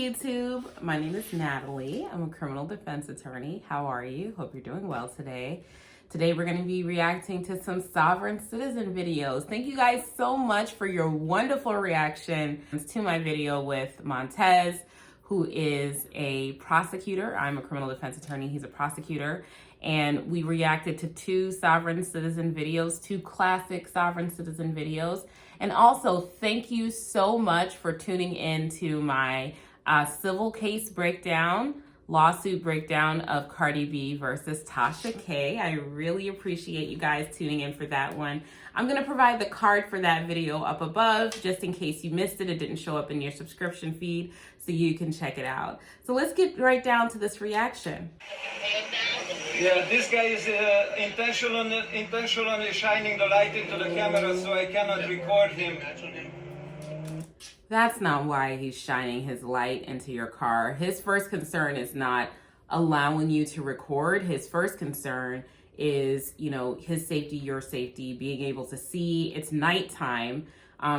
YouTube. My name is Natalie. I'm a criminal defense attorney. How are you? Hope you're doing well today. Today we're going to be reacting to some sovereign citizen videos. Thank you guys so much for your wonderful reaction to my video with Montez, who is a prosecutor. I'm a criminal defense attorney. He's a prosecutor. And we reacted to two sovereign citizen videos, two classic sovereign citizen videos. And also, thank you so much for tuning in to my civil case breakdown, lawsuit breakdown of Cardi B versus Tasha K. I really appreciate you guys tuning in for that one. I'm going to provide the card for that video up above, just in case you missed it. It didn't show up in your subscription feed, so you can check it out. So let's get right down to this reaction. Yeah, this guy is intentionally shining the light into the camera, so I cannot record him. That's not why he's shining his light into your car. His first concern is not allowing you to record. His first concern is, his safety, your safety, being able to see. It's nighttime.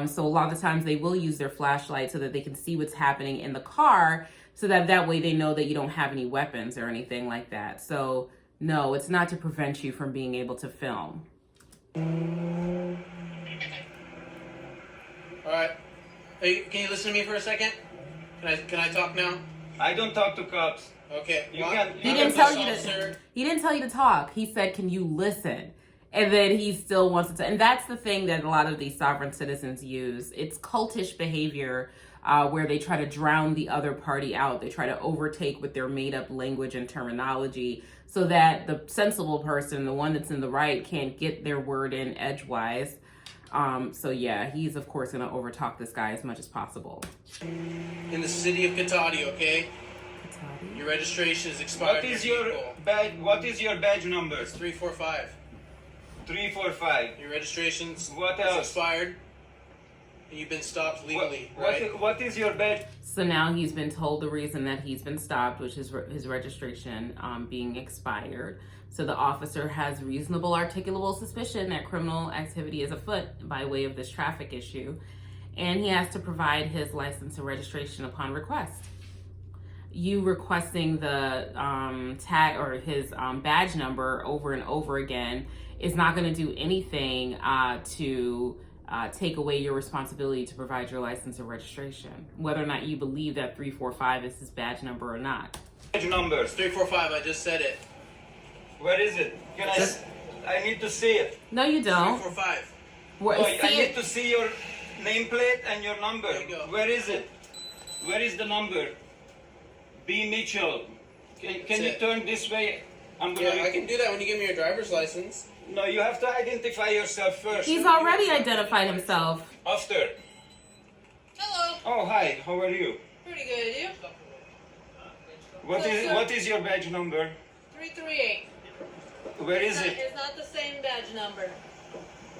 So a lot of the times they will use their flashlight so that they can see what's happening in the car, so that way they know that you don't have any weapons or anything like that. So no, it's not to prevent you from being able to film. All right. Hey, can you listen to me for a second? Can I talk now? I don't talk to cops. Okay. You can. He didn't tell you to talk. He said, "Can you listen?" And then he still wants to. And that's the thing that a lot of these sovereign citizens use. It's cultish behavior where they try to drown the other party out. They try to overtake with their made-up language and terminology so that the sensible person, the one that's in the right, can't get their word in edgewise. So yeah, he's of course going to overtalk this guy as much as possible. In the city of Cotati, okay? Cotati? Your registration is expired. What is your badge? What is your badge number? It's 345. 345. Your registration's What else? expired. And you've been stopped legally, What right? what is your badge? So now he's been told the reason that he's been stopped, which is his registration being expired. So the officer has reasonable articulable suspicion that criminal activity is afoot by way of this traffic issue. And he has to provide his license and registration upon request. You requesting the tag or his badge number over and over again is not going to do anything to take away your responsibility to provide your license or registration, whether or not you believe that 345 is his badge number or not. Badge number. 345, I just said it. Where is it? I need to see it. No, you don't. 345. I need to see your nameplate and your number. There you go. Where is it? Where is the number? B. Mitchell. Can you turn this way? I can do that when you give me your driver's license. No, you have to identify yourself first. He's already identified himself. After. Hello. Oh, hi. How are you? Pretty good, you? What is your badge number? 338. Where is it? It's not the same badge number.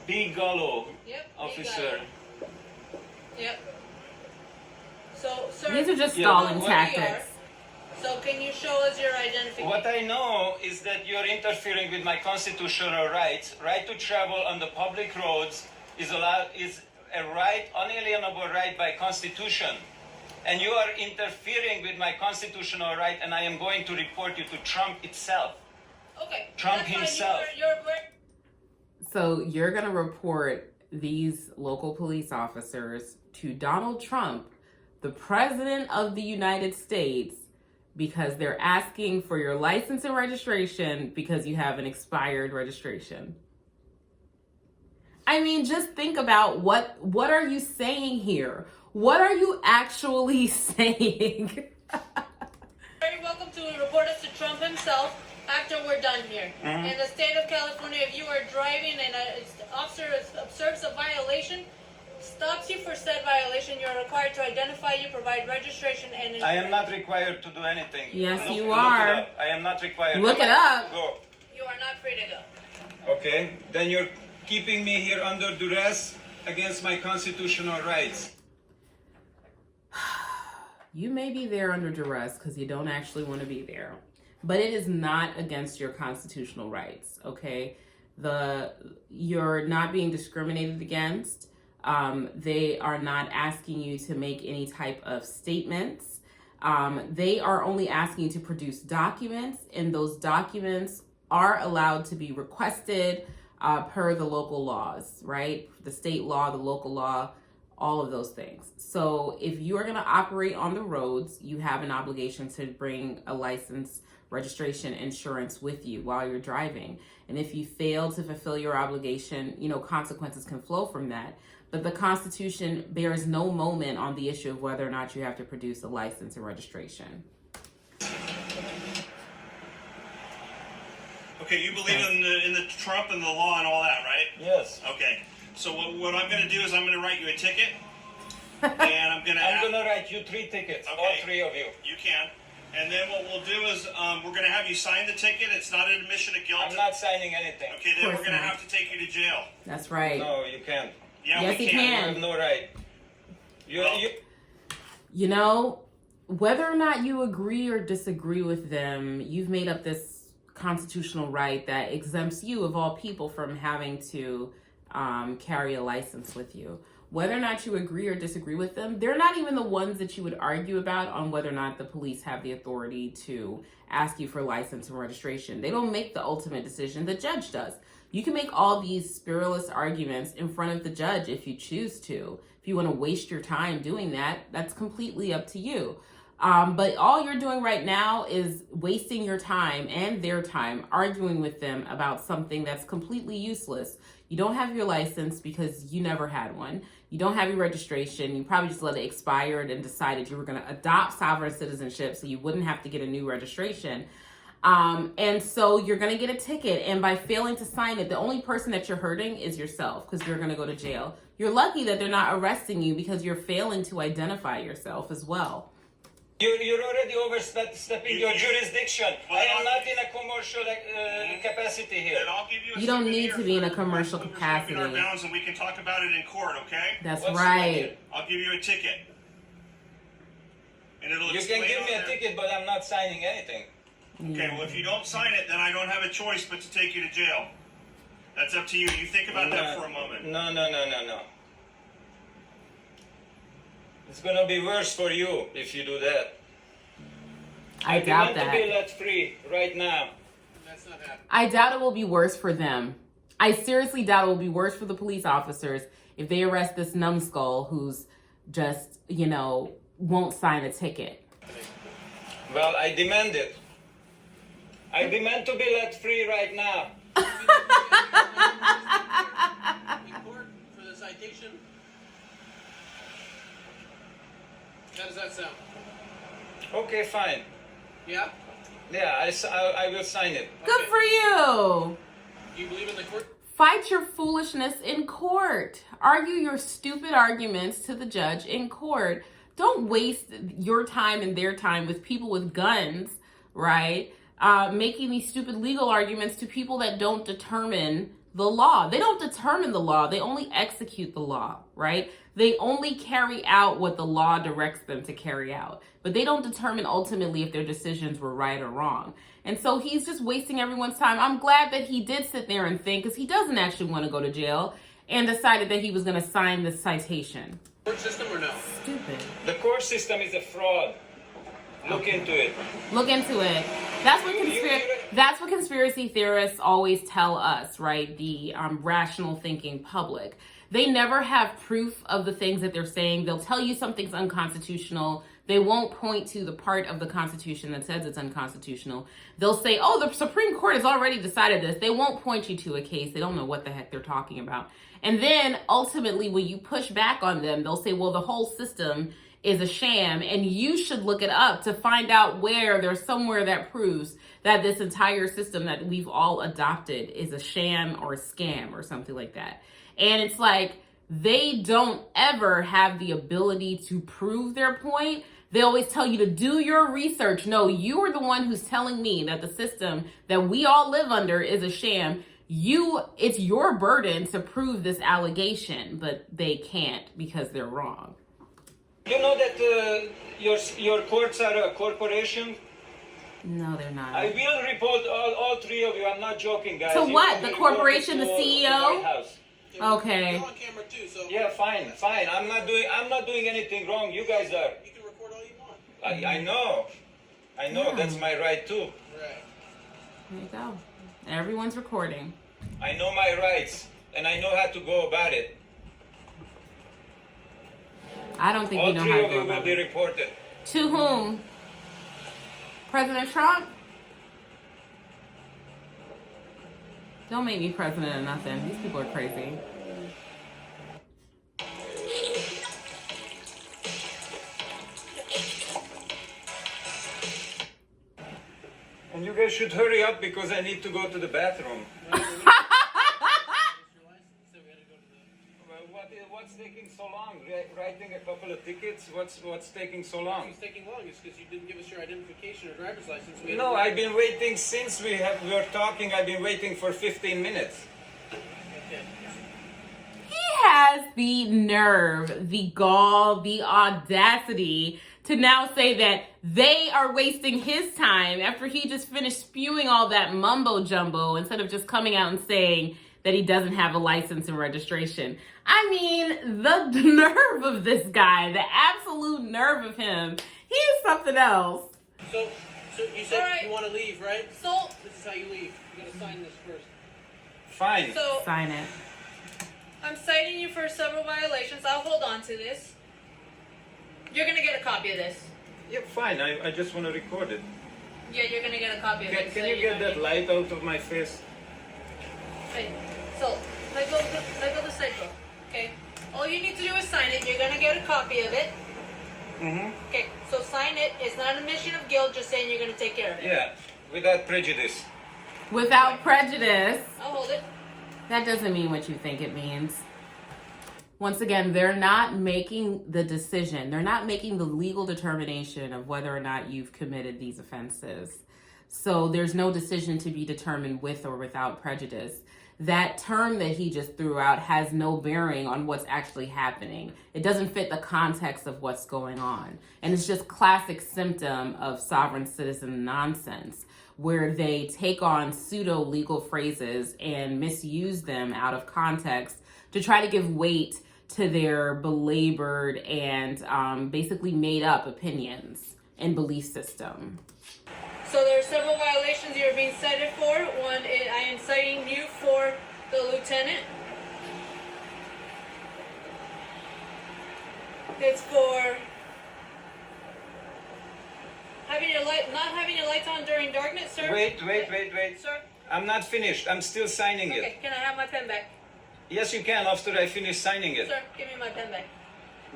B. Gallo, Yep. officer. Yep. So, sir. These are just Yeah, stalling what- tactics. So, can you show us your identification? What I know is that you're interfering with my constitutional rights. Right to travel on the public roads is a right, unalienable right by Constitution. And you are interfering with my constitutional right, and I am going to report you to Trump itself. Okay. Trump that's fine. himself. So you're going to report these local police officers to Donald Trump, the President of the United States, because they're asking for your license and registration because you have an expired registration. I mean, just think about what are you saying here? What are you actually saying? Very welcome to report us to Trump himself after we're done here. In the state of California, if you are driving and an officer observes a violation, stops you for said violation, you're required to identify you, provide registration, and I am not required to do anything. Yes, you Look are. it up. I am not required. Look it up. Go. you are not free to go. Okay, then you're keeping me here under duress against my constitutional rights. You may be there under duress because you don't actually want to be there, but it is not against your constitutional rights, okay? You're not being discriminated against. They are not asking you to make any type of statements. They are only asking you to produce documents, and those documents are allowed to be requested per the local laws, right? The state law, the local law, all of those things. So if you are going to operate on the roads, you have an obligation to bring a license, registration, insurance with you while you're driving. And if you fail to fulfill your obligation, consequences can flow from that. But the Constitution bears no moment on the issue of whether or not you have to produce a license and registration. Okay, you believe in the Trump and the law and all that, right? Yes. Okay. So what I'm going to do is I'm going to write you a ticket, and I'm going to write you 3 tickets, all Okay. 3 of you. You can. And then what we'll do is we're going to have you sign the ticket. It's not an admission of guilt. I'm not signing anything. Okay, then we're Of course going to not. have to take you to jail. That's right. No, you can't. Yeah, Yes, we you can. You can. have no right. Whether or not you agree or disagree with them, you've made up this constitutional right that exempts you, of all people, from having to carry a license with you. Whether or not you agree or disagree with them, they're not even the ones that you would argue about on whether or not the police have the authority to ask you for license and registration. They don't make the ultimate decision. The judge does. You can make all these spurious arguments in front of the judge if you choose to. If you want to waste your time doing that, that's completely up to you. But all you're doing right now is wasting your time and their time arguing with them about something that's completely useless. You don't have your license because you never had one. You don't have your registration. You probably just let it expire and decided you were going to adopt sovereign citizenship so you wouldn't have to get a new registration. And so you're going to get a ticket. And by failing to sign it, the only person that you're hurting is yourself, because you're going to go to jail. You're lucky that they're not arresting you because you're failing to identify yourself as well. You're already overstepping your jurisdiction. Well, I am not in a commercial capacity here. Then I'll give you a You don't souvenir need to be in a for commercial overstepping capacity. our bounds, and we can talk about it in court, okay? That's What's right. I'll give you a ticket. And it'll You explain can give on me a there. ticket, but I'm not signing anything. Okay, well, if you don't sign it, then I don't have a choice but to take you to jail. That's up to you. You think about that for a moment. No. It's gonna be worse for you if you do that. I doubt demand to be that. let free right now. That's not happening. I doubt it will be worse for them. I seriously doubt it will be worse for the police officers if they arrest this numbskull who's just, won't sign a ticket. Well, I demand it. I demand to be let free right now. In court for the citation. How does that sound? Okay, fine. Yeah? Yeah, I will sign it. Good for you. Do you believe in the court? Fight your foolishness in court. Argue your stupid arguments to the judge in court. Don't waste your time and their time with people with guns, right? Making these stupid legal arguments to people that don't determine the law. They don't determine the law. They only execute the law, right? They only carry out what the law directs them to carry out. But they don't determine ultimately if their decisions were right or wrong. And so he's just wasting everyone's time. I'm glad that he did sit there and think, because he doesn't actually want to go to jail, and decided that he was going to sign this citation. Court system or no? Stupid. The court system is a fraud. Look into it. Look into it. That's what conspiracy theorists always tell us, right? The rational thinking public. They never have proof of the things that they're saying. They'll tell you something's unconstitutional. They won't point to the part of the Constitution that says it's unconstitutional. They'll say, oh, the Supreme Court has already decided this. They won't point you to a case. They don't know what the heck they're talking about. And then ultimately, when you push back on them, they'll say, well, the whole system is a sham, and you should look it up to find out where there's somewhere that proves that this entire system that we've all adopted is a sham or a scam or something like that. And it's like, they don't ever have the ability to prove their point. They always tell you to do your research. No, you are the one who's telling me that the system that we all live under is a sham. It's your burden to prove this allegation, but they can't because they're wrong. You know that your courts are a corporation? No, they're not. I will report all 3 of you. I'm not joking, guys. To You what? will The be corporation, reported the to CEO? White House. Okay. You're on camera too, so Yeah, fine. I'm not doing anything wrong. You guys are. you can record all you want. I know. I know. Yeah. That's my right too. Right. There you go. Everyone's recording. I know my rights, and I know how to go about it. I don't think All you know three how to of go you will about be it. reported. To whom? President Trump? Don't make me president of nothing. These people are crazy. And you guys should hurry up because I need to go to the bathroom. Well, what's taking so long? Writing a couple of tickets? What's taking so long? It's taking long. It's because you didn't give us your identification or driver's license. No, I've been waiting since we're talking. I've been waiting for 15 minutes. Okay. He has the nerve, the gall, the audacity to now say that they are wasting his time after he just finished spewing all that mumbo jumbo instead of just coming out and saying that he doesn't have a license and registration. I mean, the nerve of this guy, the absolute nerve of him. He is something else. So you said All right. you want to leave, right? So, This is how you leave. You gotta sign this first. Fine. so Sign it. I'm citing you for several violations. I'll hold on to this. You're gonna get a copy of this. Yeah, fine. I just want to record it. Yeah, you're gonna get a copy of it. Can so you get don't that need- light out of my face? Okay, so let go the side door. Okay. All you need to do is sign it. You're gonna get a copy of it. Mm-hmm. Okay, so sign it. It's not an admission of guilt, just saying you're gonna take care of it. Yeah, without prejudice. Without prejudice. I'll hold it. That doesn't mean what you think it means. Once again, they're not making the decision. They're not making the legal determination of whether or not you've committed these offenses. So there's no decision to be determined with or without prejudice. That term that he just threw out has no bearing on what's actually happening. It doesn't fit the context of what's going on. And it's just classic symptom of sovereign citizen nonsense, where they take on pseudo legal phrases and misuse them out of context to try to give weight to their belabored and basically made up opinions and belief system. So there are several violations you're being cited for. One, I am citing you for the lieutenant. It's for not having your lights on during darkness, sir. Wait. Sir. I'm not finished. I'm still signing it. Okay, can I have my pen back? Yes, you can after I finish signing it. Sir, give me my pen back.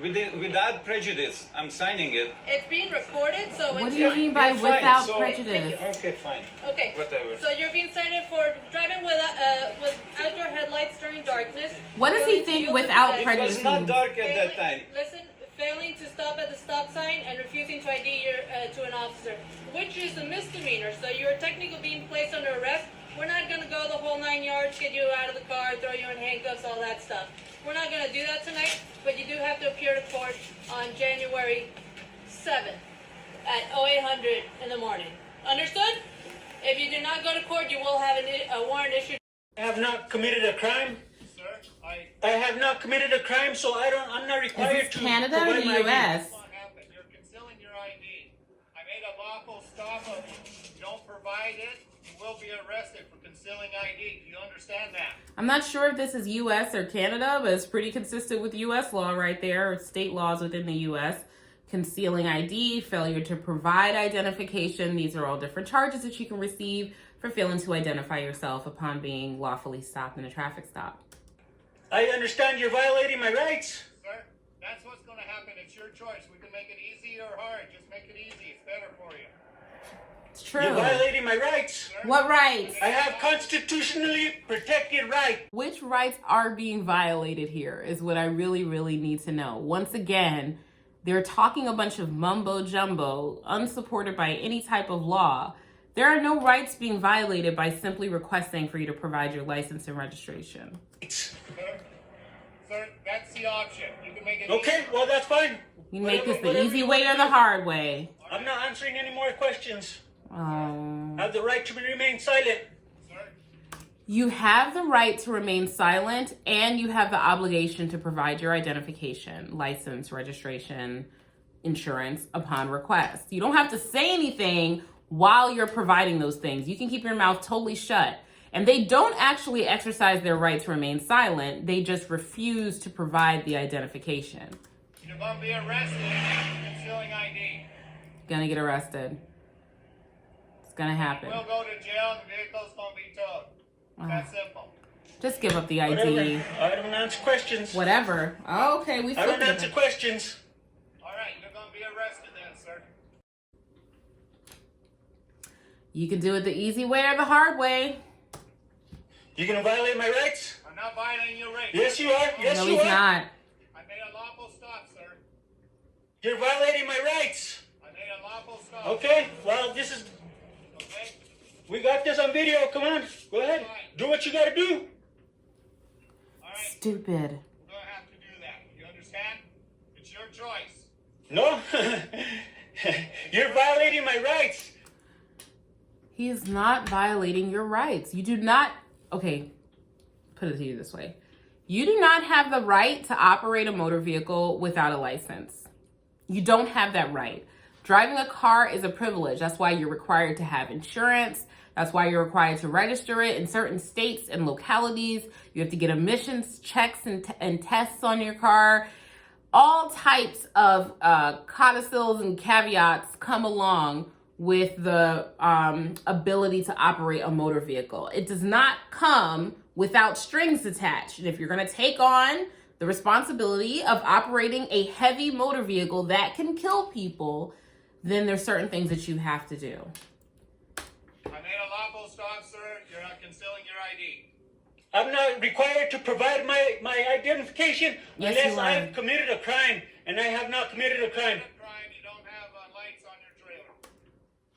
Without prejudice, I'm signing it. It's being recorded, so What it's do you mean by Yeah, fine. without So- prejudice? Okay, fine. okay. Whatever. So you're being cited for driving with outdoor headlights during darkness. What does he failing to think yield without to It prejudice? was not dark at that Failing- time. Listen, failing to stop at the stop sign and refusing to ID to an officer, which is a misdemeanor. So you're technically being placed under arrest. We're not gonna go the whole 9 yards, get you out of the car, throw you in handcuffs, all that stuff. We're not gonna do that tonight, but you do have to appear to court on January 7th at 0800 in the morning. Understood? If you do not go to court, you will have a warrant issued. I have not committed a crime. Sir, I I have not committed a crime, so I'm not Is required this to Canada or provide the my ID. US? what happened. You're concealing your ID. I made a lawful stop of you. If you don't provide it, you will be arrested for concealing ID. Do you understand that? I'm not sure if this is US or Canada, but it's pretty consistent with US law right there, or state laws within the US. Concealing ID, failure to provide identification. These are all different charges that you can receive for failing to identify yourself upon being lawfully stopped in a traffic stop. I understand you're violating my rights. Sir, that's what's going to happen. It's your choice. We can make it easy or hard. Just make it easy. It's better for you. It's true. You're violating my rights. What rights? I have constitutionally protected right. Which rights are being violated here is what I really, really need to know. Once again, they're talking a bunch of mumbo jumbo, unsupported by any type of law. There are no rights being violated by simply requesting for you to provide your license and registration. Sir, that's the option. You can make it Okay, well that's fine. You make this the Whatever easy you way want or to the do. hard way. I'm not answering any more questions. Oh. I have the right to remain silent. Sir, You have the right to remain silent, and you have the obligation to provide your identification, license, registration, insurance upon request. You don't have to say anything while you're providing those things. You can keep your mouth totally shut. And they don't actually exercise their right to remain silent. They just refuse to provide the identification. You're going to be arrested for concealing ID. Gonna get arrested. It's gonna happen. We'll go to jail and the vehicle's going to be towed. That's simple. Just give up the Whatever. ID. I don't answer questions. Whatever. Okay, we I don't flipped answer it. questions. All right, you're going to be arrested then, sir. You can do it the easy way or the hard way. You gonna violate my rights? I'm not violating your rights. Yes, you are. Yes, No, you he's are. not. I made a lawful stop, sir. You're violating my rights. I made a lawful stop. Okay. Well, this is. Okay? We got this on video. Come on. Go ahead. Do what you gotta do. All right, Stupid. we're going to have to do that. You understand? It's your choice. No. You're violating my rights. He is not violating your rights. You do not, okay, put it to you this way. You do not have the right to operate a motor vehicle without a license. You don't have that right. Driving a car is a privilege. That's why you're required to have insurance. That's why you're required to register it in certain states and localities. You have to get emissions checks and tests on your car. All types of codicils and caveats come along with the ability to operate a motor vehicle. It does not come without strings attached. And if you're gonna take on the responsibility of operating a heavy motor vehicle that can kill people, then there's certain things that you have to do. I made a lawful stop, sir. You're not concealing your ID. I'm not required to provide my identification Yes, unless you are. I've committed a crime, and I have not committed a crime. Crime, you don't have lights on your trailer.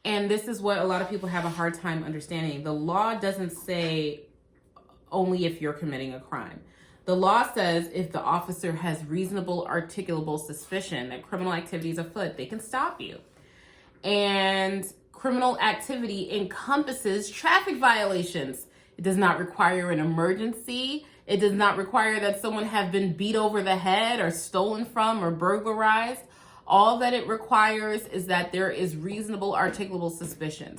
And this is what a lot of people have a hard time understanding. The law doesn't say only if you're committing a crime. The law says if the officer has reasonable articulable suspicion that criminal activity is afoot, they can stop you. And criminal activity encompasses traffic violations. It does not require an emergency. It does not require that someone have been beat over the head or stolen from or burglarized. All that it requires is that there is reasonable articulable suspicion.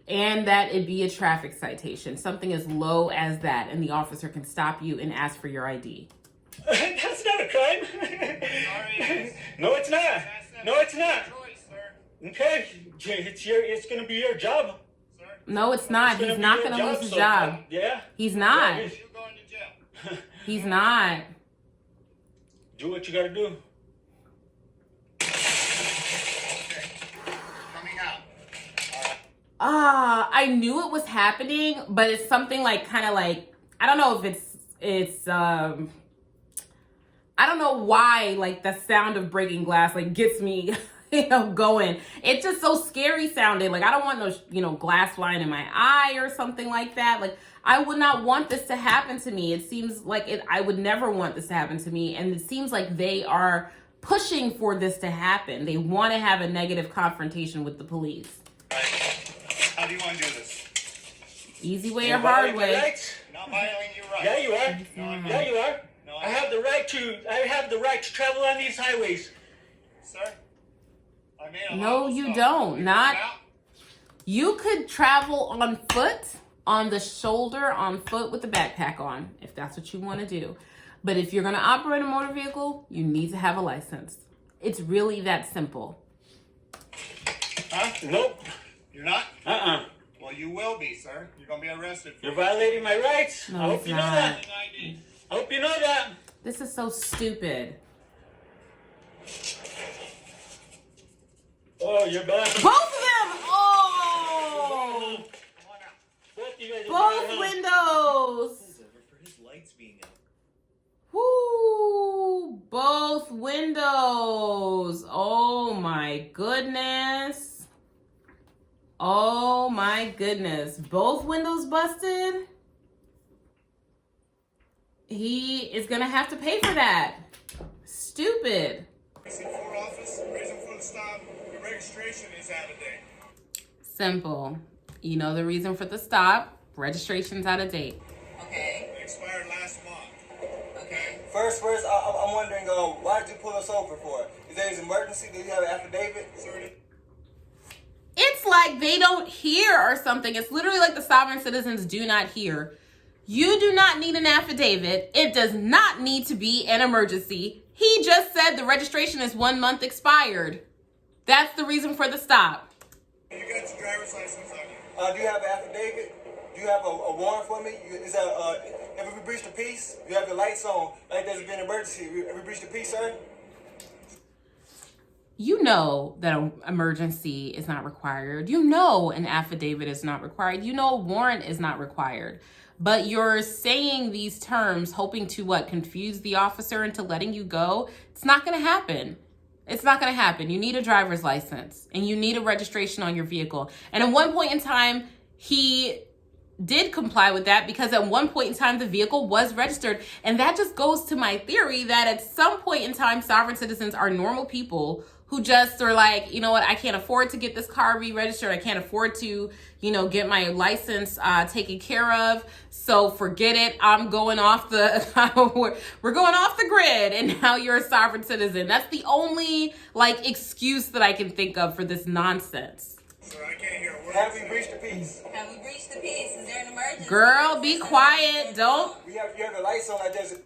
And that it be a traffic citation, something as low as that, and the officer can stop you and ask for your ID. That's not a crime. No, it's not. No, it's not. Choice, sir. Okay, it's gonna be your job. Sir, No, it's not. It's He's be not your going to lose his so- job. Yeah. He's not. Yeah, you're going to jail. He's not. do what you gotta do. Coming out. I knew it was happening, but it's something like kind of like, I don't know if it's I don't know why like the sound of breaking glass like gets me going. It's just so scary sounding. Like I don't want no glass flying in my eye or something like that. Like I would not want this to happen to me. It seems like I would never want this to happen to me, and it seems like they are pushing for this to happen. They want to have a negative confrontation with the police. How do you want to do this? Easy way You're or hard violating my way. rights. Not violating your rights. Yeah, you are. Yeah, you are. No, I have the right to travel on these highways. Sir, I made a No, lawful you stop. don't. You Not. come out? You could travel on foot, on the shoulder, on foot with the backpack on, if that's what you want to do. But if you're going to operate a motor vehicle, you need to have a license. It's really that simple. Huh? Nope. You're not? Uh-uh. Well, you will be, sir. You're going to be arrested for You're violating my rights. No, I hope it's you know not. that. concealing ID. I hope you know that. This is so stupid. Oh, you're bad. Both of them! Oh! Come on out. Both you guys are Both bad, huh? windows! For his lights being out. Woo! Both windows. Oh my goodness. Oh my goodness. Both windows busted. He is going to have to pay for that. Stupid. Precinct 4 office, reason for the stop, the registration is out of date. Simple. You know the reason for the stop. Registration's out of date. Okay, It expired last month. okay. First, I'm wondering, why did you pull us over for? Is there's an emergency, do you have an affidavit? It's like they don't hear or something. It's literally like the sovereign citizens do not hear. You do not need an affidavit. It does not need to be an emergency. He just said the registration is 1 month expired. That's the reason for the stop. You got your driver's license on you. Do you have an affidavit? Do you have a warrant for me? Is that, if we breach the peace, you have your lights on, like there's been an emergency. Have we breached the peace, sir? You know that an emergency is not required. You know an affidavit is not required. You know a warrant is not required. But you're saying these terms hoping to what? Confuse the officer into letting you go? It's not going to happen. It's not going to happen. You need a driver's license and you need a registration on your vehicle. And at one point in time, he did comply with that because at one point in time, the vehicle was registered. And that just goes to my theory that at some point in time, sovereign citizens are normal people who just are like, you know what, I can't afford to get this car re-registered. I can't afford to, you know, get my license taken care of. So forget it. I'm going off the, we're going off the grid and now you're a sovereign citizen. That's the only like excuse that I can think of for this nonsense. Sir, I can't hear a word. Have we breached the peace? Have we breached the peace? Is there an emergency? Girl, be quiet. Don't. You have the lights on, like there's a...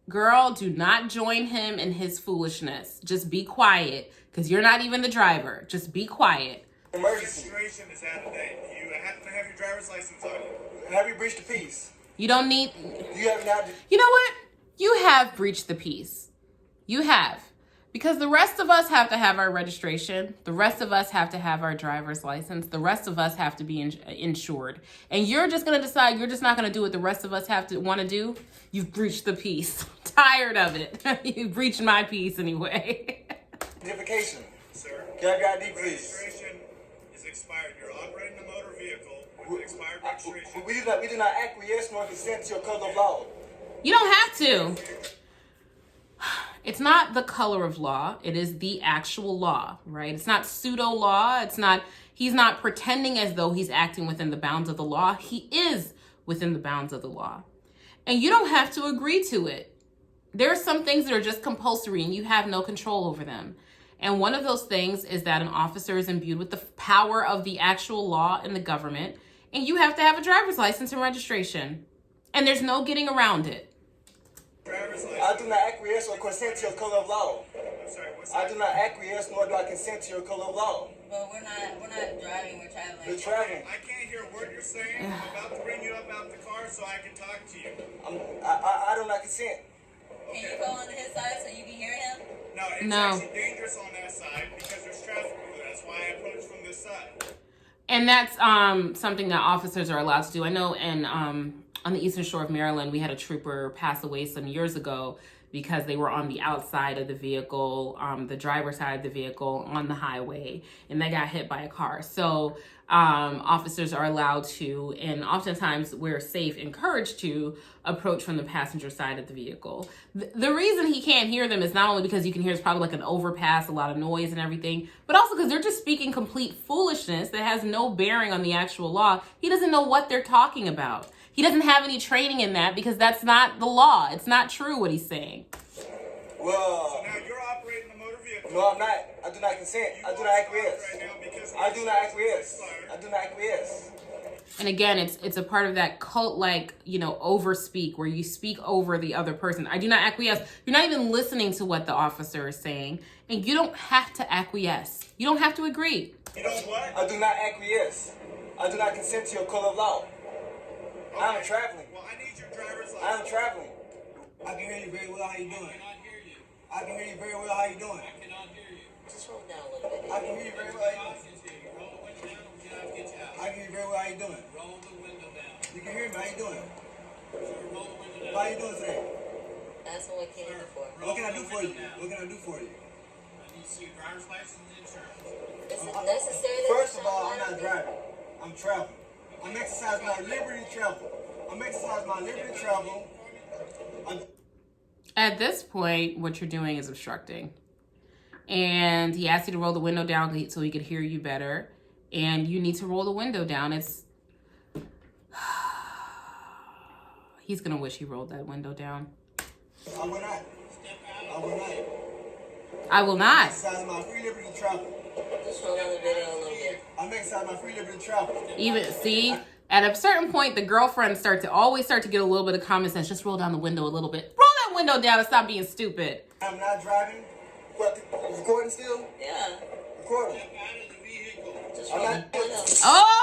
Girl, do not join him in his foolishness. Just be quiet because you're not even the driver. Just be quiet. emergency. Registration is out of date. You have to have your driver's license on you. Have you breached the peace? You don't need... Do you have now? You know what? You have breached the peace. You have. Because the rest of us have to have our registration. The rest of us have to have our driver's license. The rest of us have to be insured. And you're just going to decide you're just not going to do what the rest of us have to want to do? You've breached the peace. Tired of it. You breached my peace anyway. Identification. Sir, Can I have your ID, please? registration is expired. You're operating a motor vehicle with an expired registration. We do not acquiesce nor consent to your color of law. You don't have to. It's not the color of law. It is the actual law, right? It's not pseudo law. He's not pretending as though he's acting within the bounds of the law. He is within the bounds of the law. And you don't have to agree to it. There are some things that are just compulsory and you have no control over them. And one of those things is that an officer is imbued with the power of the actual law and the government. And you have to have a driver's license and registration. And there's no getting around it. I do not acquiesce or consent to your color of law. I'm sorry, what's I that? do not acquiesce nor do I consent to your color of law. But we're not driving, we're traveling. We're traveling. I can't hear a word you're saying. I'm about to bring you up out the car so I can talk to you. I do not consent. Can you go on his side so you can hear him? No, it's No. actually dangerous on that side because there's traffic over there. That's why I approached from this side. And that's something that officers are allowed to do. I know on the Eastern Shore of Maryland, we had a trooper pass away some years ago because they were on the outside of the vehicle, the driver's side of the vehicle on the highway, and they got hit by a car. So officers are allowed to, and oftentimes we're safe, encouraged to approach from the passenger side of the vehicle. The reason he can't hear them is not only because you can hear it's probably like an overpass, a lot of noise and everything, but also because they're just speaking complete foolishness that has no bearing on the actual law. He doesn't know what they're talking about. He doesn't have any training in that because that's not the law. It's not true what he's saying. Well, Now you're operating a motor vehicle. no, I'm not. I do not consent. I do not acquiesce. Right now because I do not acquiesce. I do not acquiesce. And again, it's a part of that cult-like, overspeak where you speak over the other person. I do not acquiesce. You're not even listening to what the officer is saying. And you don't have to acquiesce. You don't have to agree. You know what? I do not acquiesce. I do not consent to your color of law. I am traveling. Well, I need your driver's license. I am traveling. I can hear you very well. How you doing? I cannot hear you. I can hear you very well. How you doing? I cannot hear you. Just roll down a little bit. I can hear you very well. How you doing? Roll the window down or we have to get you out. I can hear you very well. How you doing? Roll the window down. You can hear me. How you doing? Roll the window down. How you doing today? That's what we came for. What can I do for you? What can I do for you? I need to see your driver's license and insurance. Is it necessary that First of all, I'm not driving. I'm traveling. I'm exercising my liberty to travel. I'm exercising my liberty to travel. At this point, what you're doing is obstructing. And he asked you to roll the window down so he could hear you better. And you need to roll the window down. He's going to wish he rolled that window down. I will not. I will not. I will not. Exercising my free liberty to travel. Just roll down the video a little bit. I'm exercising my free liberty to travel. Even see, at a certain point, the girlfriends always start to get a little bit of common sense. Just roll down the window a little bit. Roll that window down and stop being stupid. I'm not driving. What, recording still? Yeah. Recording. Just I'm roll not. down the window. Oh!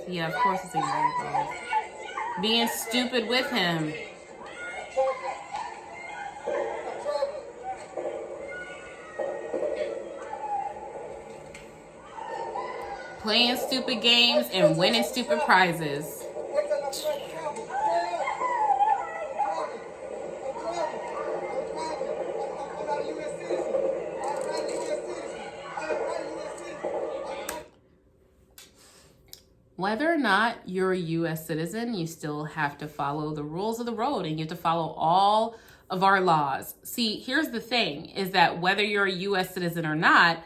Yeah, of course it's example. Being stupid with him. Playing stupid games and winning stupid prizes. Whether or not you're a U.S. citizen, you still have to follow the rules of the road and you have to follow all of our laws. See, here's the thing, is that whether you're a U.S. citizen or not,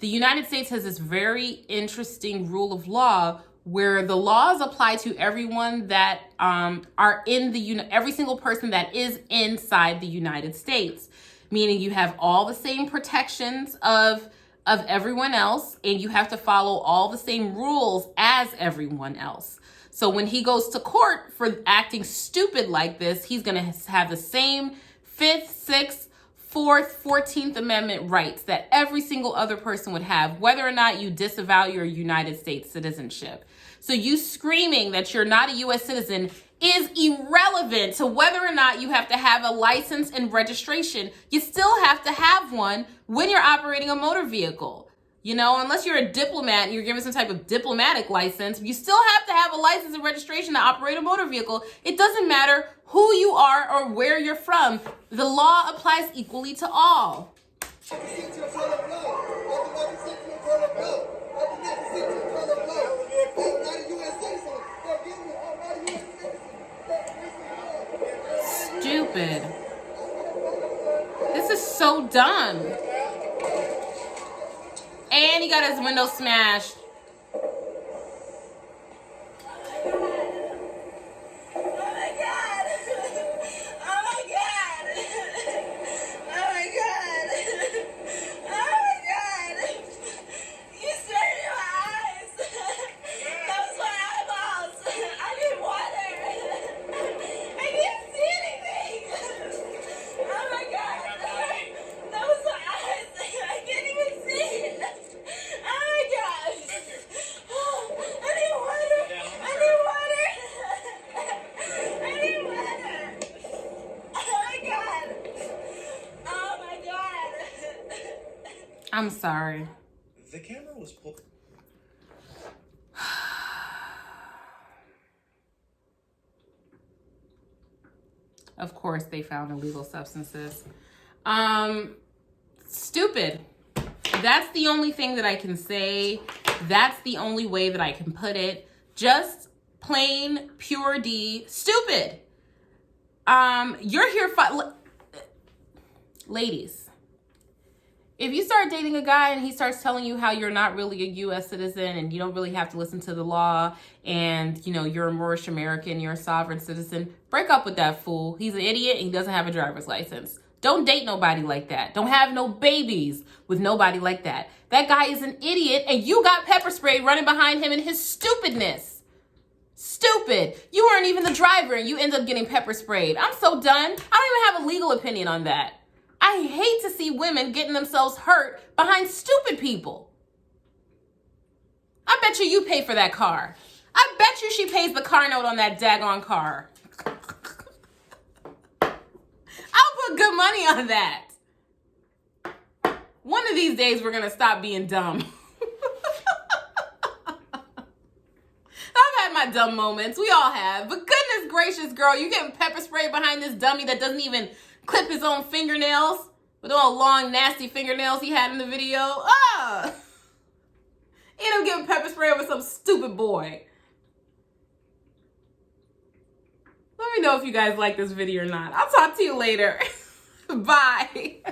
the United States has this very interesting rule of law where the laws apply to everyone that are in every single person that is inside the United States, meaning you have all the same protections of everyone else, and you have to follow all the same rules as everyone else. So when he goes to court for acting stupid like this, he's going to have the same 5th, 6th, 4th, 14th Amendment rights that every single other person would have, whether or not you disavow your United States citizenship. So you screaming that you're not a U.S. citizen is irrelevant to whether or not you have to have a license and registration. You still have to have one when you're operating a motor vehicle. You know, unless you're a diplomat and you're given some type of diplomatic license, you still have to have a license and registration to operate a motor vehicle. It doesn't matter who you are or where you're from. The law applies equally to all. Stupid. This is so dumb. And he got his window smashed. I'm sorry. The camera was pulled. Of course, they found illegal substances. Stupid. That's the only thing that I can say. That's the only way that I can put it. Just plain, pure D, stupid. You're here for... Ladies, if you start dating a guy and he starts telling you how you're not really a U.S. citizen and you don't really have to listen to the law and, you know, you're a Moorish American, you're a sovereign citizen, break up with that fool. He's an idiot and he doesn't have a driver's license. Don't date nobody like that. Don't have no babies with nobody like that. That guy is an idiot and you got pepper spray running behind him in his stupidness. Stupid. You weren't even the driver and you end up getting pepper sprayed. I'm so done. I don't even have a legal opinion on that. I hate to see women getting themselves hurt behind stupid people. I bet you pay for that car. I bet you she pays the car note on that daggone car. I'll put good money on that. One of these days, we're going to stop being dumb. I've had my dumb moments. We all have. But goodness gracious, girl, you getting pepper sprayed behind this dummy that doesn't even clip his own fingernails with all long, nasty fingernails he had in the video. End up getting pepper spray over some stupid boy. Let me know if you guys like this video or not. I'll talk to you later. Bye.